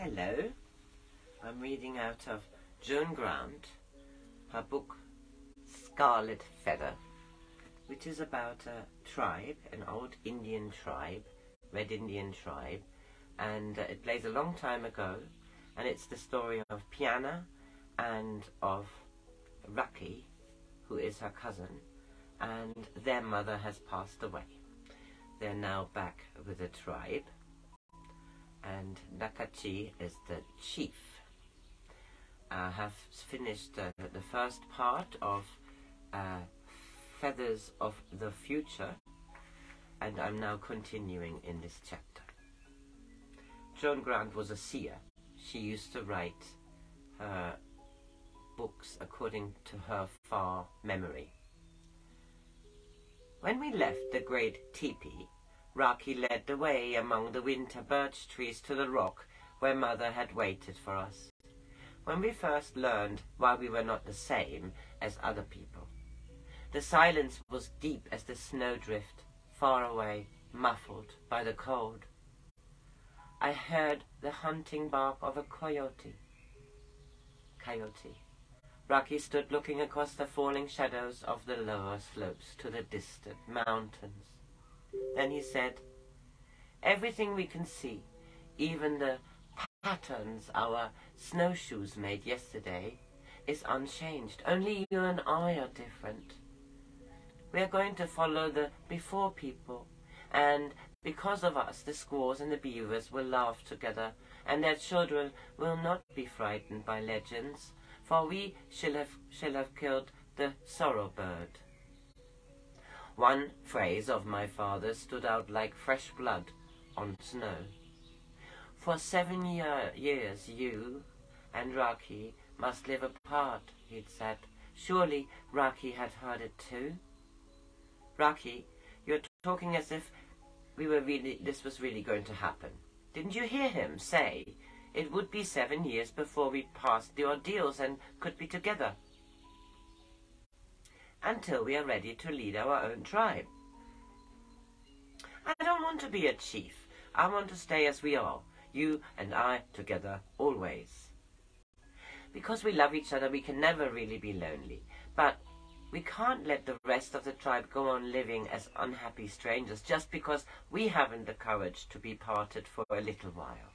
Hello, I'm reading out of Joan Grant, her book Scarlet Feather, which is about a tribe, an old Indian tribe, Red Indian tribe, and it plays a long time ago, and it's the story of Piyanah and of Raki, who is her cousin, and their mother has passed away. They're now back with the tribe, and Raki is the chief. I have finished the first part of Feathers of the Future, and I'm now continuing in this chapter. Joan Grant was a seer. She used to write her books according to her far memory. When we left the great teepee, Raki led the way among the winter birch trees to the rock where Mother had waited for us, when we first learned why we were not the same as other people. The silence was deep as the snowdrift, far away, muffled by the cold. I heard the hunting bark of a coyote. Raki stood looking across the falling shadows of the lower slopes to the distant mountains. Then he said, "Everything we can see, even the patterns our snowshoes made yesterday, is unchanged. Only you and I are different. We are going to follow the before people, and because of us, the squaws and the beavers will laugh together, and their children will not be frightened by legends, for we shall have killed the sorrow bird." One phrase of my father's stood out like fresh blood on snow. "For 7 years you and Raki must live apart," he'd said. Surely Raki had heard it too. "Raki, you're talking as if this was really going to happen. Didn't you hear him say it would be 7 years before we passed the ordeals and could be together? Until we are ready to lead our own tribe. I don't want to be a chief. I want to stay as we are, you and I together always. Because we love each other, we can never really be lonely. But we can't let the rest of the tribe go on living as unhappy strangers just because we haven't the courage to be parted for a little while.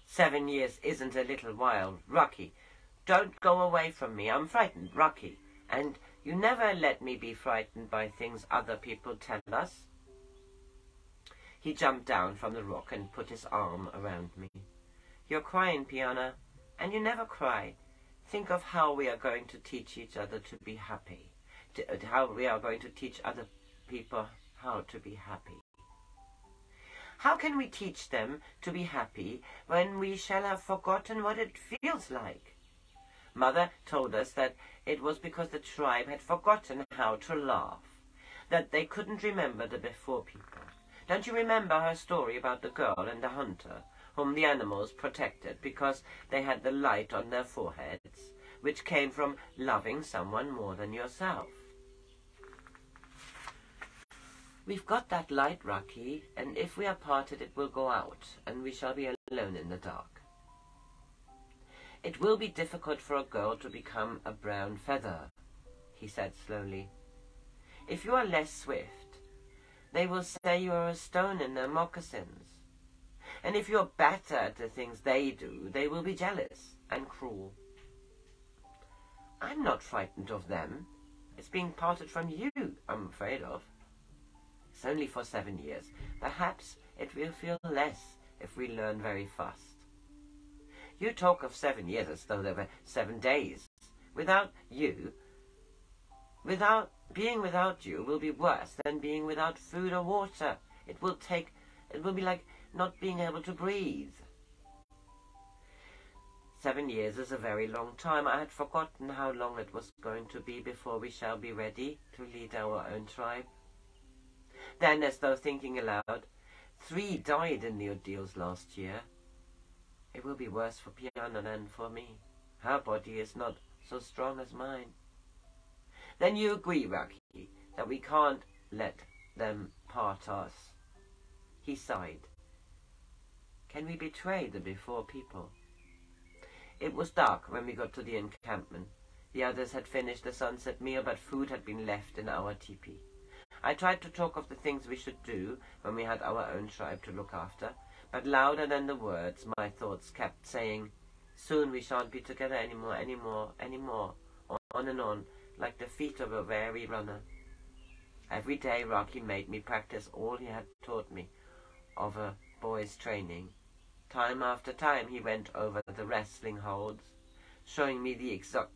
7 years isn't a little while. Raki, don't go away from me. I'm frightened, Raki. And you never let me be frightened by things other people tell us." He jumped down from the rock and put his arm around me. "You're crying, Piyanah, and you never cry. Think of how we are going to teach each other to be happy, how we are going to teach other people how to be happy. How can we teach them to be happy when we shall have forgotten what it feels like? Mother told us that it was because the tribe had forgotten how to laugh, that they couldn't remember the before people. Don't you remember her story about the girl and the hunter, whom the animals protected because they had the light on their foreheads, which came from loving someone more than yourself? We've got that light, Raki, and if we are parted it will go out, and we shall be alone in the dark. It will be difficult for a girl to become a brown feather," he said slowly. "If you are less swift, they will say you are a stone in their moccasins. And if you're better at the things they do, they will be jealous and cruel. I'm not frightened of them. It's being parted from you I'm afraid of. It's only for 7 years. Perhaps it will feel less if we learn very fast. You talk of 7 years as though there were 7 days. Being without you will be worse than being without food or water. It will be like not being able to breathe." 7 years is a very long time. I had forgotten how long it was going to be before we shall be ready to lead our own tribe. Then, as though thinking aloud, 3 died in the ordeals last year. It will be worse for Piyanah than for me. Her body is not so strong as mine. Then you agree, Raki, that we can't let them part us?" He sighed. Can we betray the before people? It was dark when we got to the encampment. The others had finished the sunset meal, but food had been left in our teepee. I tried to talk of the things we should do when we had our own tribe to look after, but louder than the words, my thoughts kept saying, soon we shan't be together anymore, on and on, like the feet of a weary runner. Every day Raki made me practice all he had taught me of a boy's training. Time after time he went over the wrestling holds, showing me the exact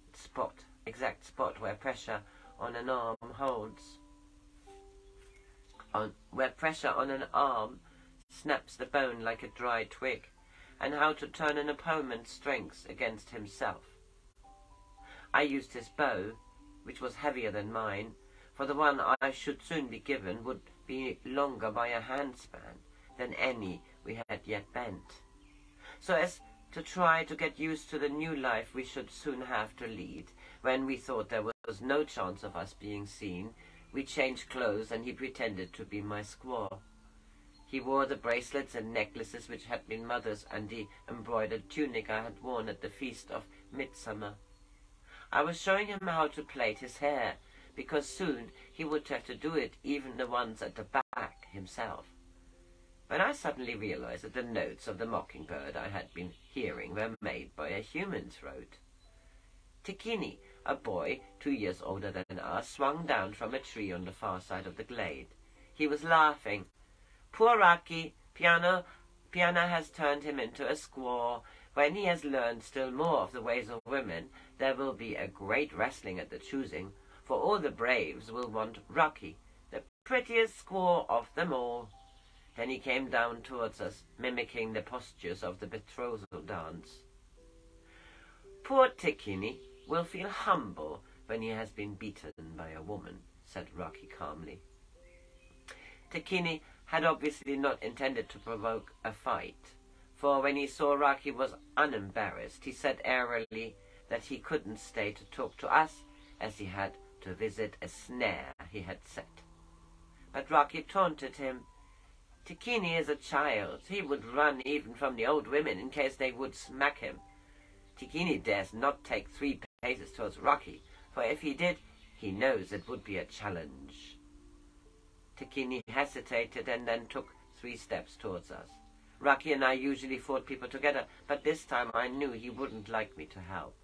spot where pressure on an arm holds. Where pressure on an arm snaps the bone like a dry twig, and how to turn an opponent's strength against himself. I used his bow, which was heavier than mine, for the one I should soon be given would be longer by a handspan than any we had yet bent, so as to try to get used to the new life we should soon have to lead. When we thought there was no chance of us being seen, we changed clothes and he pretended to be my squaw. He wore the bracelets and necklaces which had been mother's and the embroidered tunic I had worn at the feast of midsummer. I was showing him how to plait his hair, because soon he would have to do it, even the ones at the back, himself. When I suddenly realized that the notes of the mockingbird I had been hearing were made by a human throat. Tikini, a boy 2 years older than us, swung down from a tree on the far side of the glade. He was laughing. Poor Raki, Piyanah has turned him into a squaw. When he has learned still more of the ways of women, there will be a great wrestling at the choosing, for all the braves will want Raki, the prettiest squaw of them all. Then he came down towards us, mimicking the postures of the betrothal dance. Poor Tikini will feel humble when he has been beaten by a woman, said Raki calmly. Tikini had obviously not intended to provoke a fight, for when he saw Raki was unembarrassed, he said airily that he couldn't stay to talk to us, as he had to visit a snare he had set. But Raki taunted him. Tikini is a child. He would run even from the old women in case they would smack him. Tikini dares not take 3 paces towards Raki, for if he did, he knows it would be a challenge. Tikini hesitated and then took 3 steps towards us. Raki and I usually fought people together, but this time I knew he wouldn't like me to help.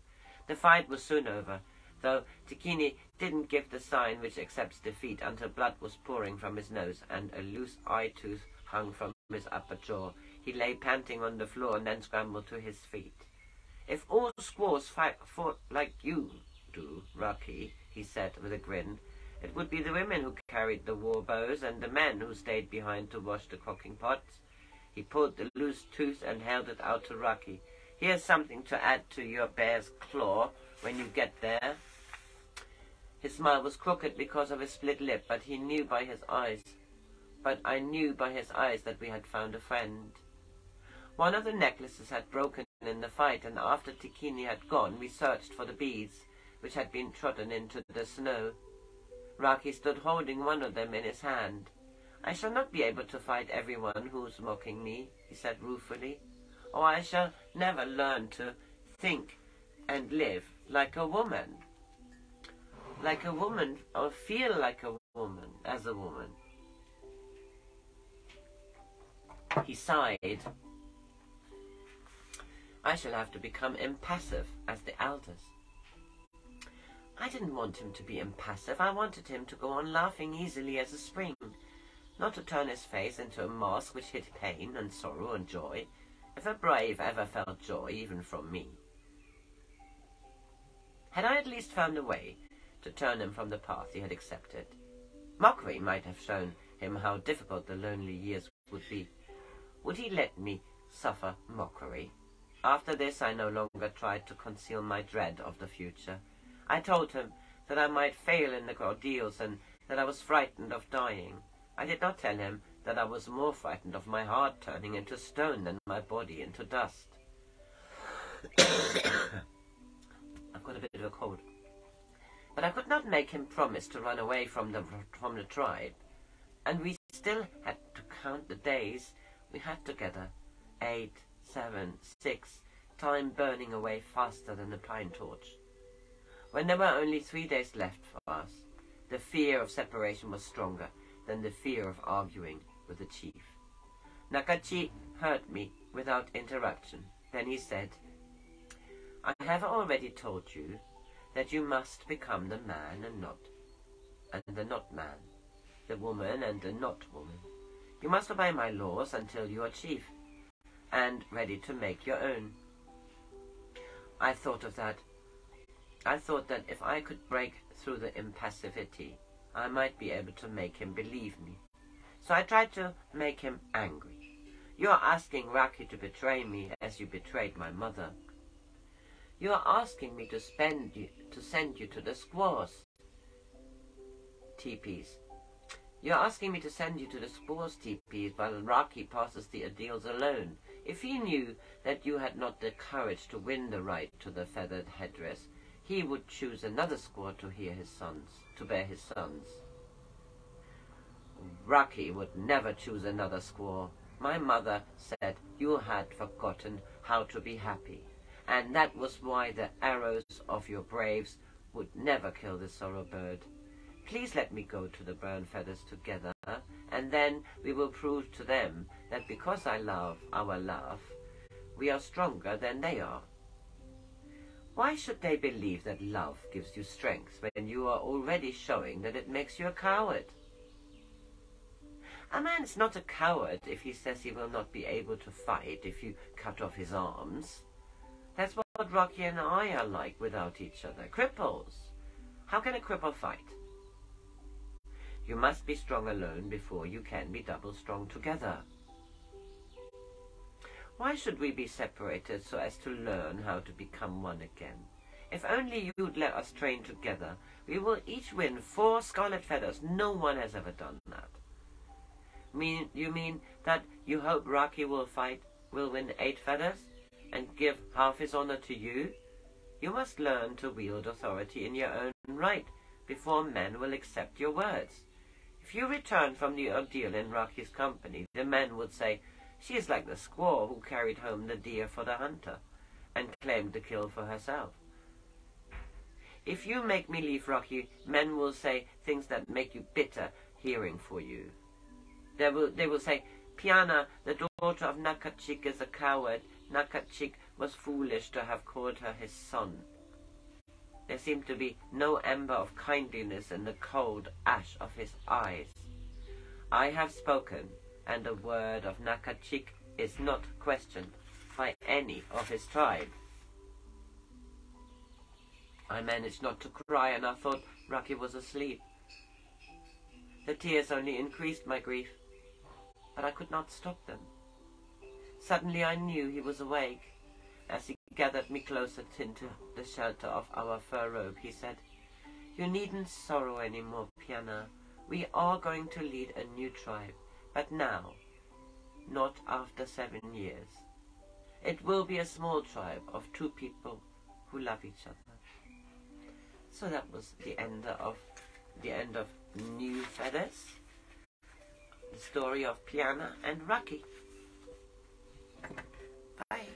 The fight was soon over, though Tikini didn't give the sign which accepts defeat until blood was pouring from his nose and a loose eye tooth hung from his upper jaw. He lay panting on the floor and then scrambled to his feet. If all squaws fought like you do, Raki, he said with a grin, it would be the women who carried the war bows and the men who stayed behind to wash the cooking pots. He pulled the loose tooth and held it out to Raki. Here's something to add to your bear's claw when you get there. His smile was crooked because of his split lip, but I knew by his eyes that we had found a friend. One of the necklaces had broken in the fight, and after Tikini had gone, we searched for the beads, which had been trodden into the snow. Raki stood holding one of them in his hand. I shall not be able to fight everyone who's mocking me, he said ruefully, or I shall never learn to think and live like a woman. Like a woman, or feel like a woman, as a woman. He sighed. I shall have to become impassive as the elders. I didn't want him to be impassive. I wanted him to go on laughing easily as a spring, not to turn his face into a mask which hid pain and sorrow and joy, if a brave ever felt joy even from me. Had I at least found a way to turn him from the path he had accepted? Mockery might have shown him how difficult the lonely years would be. Would he let me suffer mockery? After this, I no longer tried to conceal my dread of the future. I told him that I might fail in the ordeals and that I was frightened of dying. I did not tell him that I was more frightened of my heart turning into stone than my body into dust. I've got a bit of a cold. But I could not make him promise to run away from the tribe, and we still had to count the days we had together 8, 7, 6, time burning away faster than a pine torch. When there were only 3 days left for us, the fear of separation was stronger than the fear of arguing with the chief. Nakachi heard me without interruption. Then he said, I have already told you that you must become the man and the not man, the woman and the not woman. You must obey my laws until you are chief, and ready to make your own. I thought that if I could break through the impassivity, I might be able to make him believe me. So I tried to make him angry. You are asking Raki to betray me as you betrayed my mother. You are asking me to send you to the squaws' teepees. You are asking me to send you to the squaws' teepees while Raki passes the ordeals alone. If he knew that you had not the courage to win the right to the feathered headdress, he would choose another squaw to bear his sons. Raki would never choose another squaw. My mother said you had forgotten how to be happy, and that was why the arrows of your braves would never kill the sorrow bird. Please let me go to the burn feathers together, and then we will prove to them that because I love our love, we are stronger than they are. Why should they believe that love gives you strength when you are already showing that it makes you a coward? A man is not a coward if he says he will not be able to fight if you cut off his arms. That's what Raki and I are like without each other. Cripples. How can a cripple fight? You must be strong alone before you can be double strong together. Why should we be separated so as to learn how to become one again? If only you'd let us train together, we will each win 4 scarlet feathers. No one has ever done that. You mean that you hope Raki will win 8 feathers and give half his honor to you? You must learn to wield authority in your own right before men will accept your words. If you return from the ordeal in Raki's company, the men would say, she is like the squaw who carried home the deer for the hunter and claimed the kill for herself. If you make me leave Raki, men will say things that make you bitter hearing for you. They will say, Piyanah, the daughter of Nakachik, is a coward. Nakachik was foolish to have called her his son. There seemed to be no ember of kindliness in the cold ash of his eyes. I have spoken, and the word of Nakachik is not questioned by any of his tribe. I managed not to cry, and I thought Raki was asleep. The tears only increased my grief, but I could not stop them. Suddenly I knew he was awake. As he gathered me closer into the shelter of our fur robe, he said, you needn't sorrow any more, Piyanah. We are going to lead a new tribe, but now, not after 7 years. It will be a small tribe of 2 people who love each other. So that was the end of New Feathers, the story of Piyanah and Raki. Bye.